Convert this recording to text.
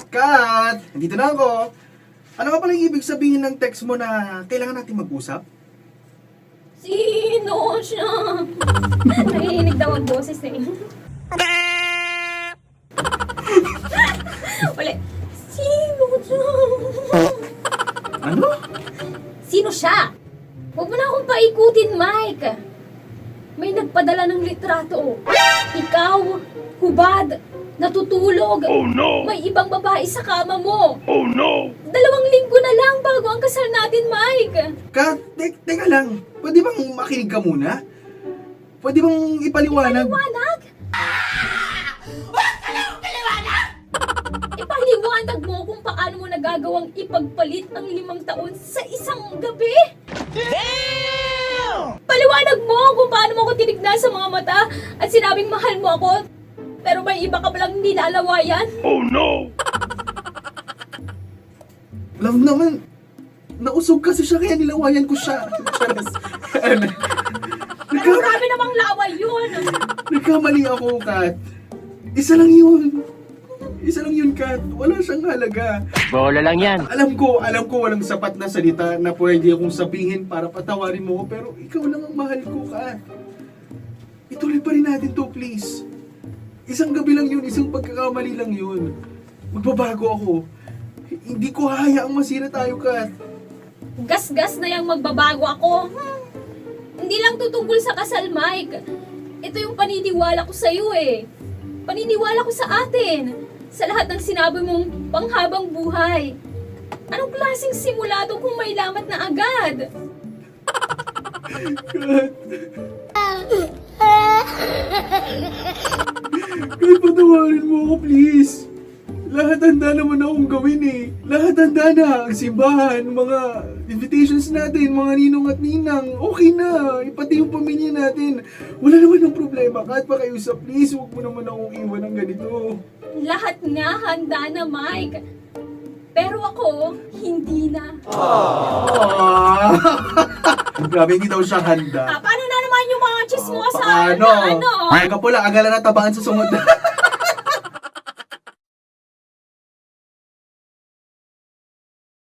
Kat! Nandito na ako. Ano ka pala yung ibig sabihin ng text mo na kailangan natin mag-usap? Sino siya? Narinig daw ang boses eh. Uli. Sino siya? Ano? Sino siya? Huwag mo na akong paikutin, Mike. May nagpadala ng litrato. Ikaw, hubad, natutulog. Oh no! May ibang babae sa kama mo. Oh no! 2 linggo na lang bago ang kasal natin, Mike. Kat, teka lang. Pwede bang makinig ka muna? Pwede bang ipaliwanag? Liwanag? Ipaliwanag mo kung paano mo nagagawang ipagpalit ang 5 taon sa isang gabi? Damn! Paliwanag mo kung paano mo ko tinignan sa mga mata at sinabing mahal mo ako, pero may iba ka palang nilalawayan? Oh no! Love naman. Nausog kasi siya kaya nilawayan ko siya. Charas. Pero marami namang laway yun. Nagkamali ako, Kat. Isa lang yun. Isa lang yun, Kat. Wala siyang halaga. Bola lang yan. Alam ko walang sapat na salita na pwede akong sabihin para patawarin mo, pero ikaw lang ang mahal ko, Kat. Ituloy pa rin natin to, please. Isang gabi lang yun, isang pagkakamali lang yun. Magbabago ako. Hindi ko hahayaang masira tayo, Kat. Gas-gas na yung magbabago ako. Hindi lang tutungkol sa kasal, Mike. Ito yung paniniwala ko sa'yo eh. Paniniwala ko sa atin. Sa lahat ng sinabi mong panghabang buhay. Anong klaseng simula to kung may lamat na agad? Kat, patawarin mo ako, please. Lahat handa naman akong gawin eh. Lahat handa na. Ang simbahan, mga invitations natin, mga ninong at ninang. Okay na. Pati yung pamilya natin. Wala naman ng problema. Kahit pakiusap, please, huwag mo naman akong iwan ng ganito. Lahat nga handa na, Mike. Pero ako, hindi na. Grabe, hindi daw siya handa. Paano na naman yung mga chismosa? Paano? Teka po lang, agala na tabaan sa sunod na.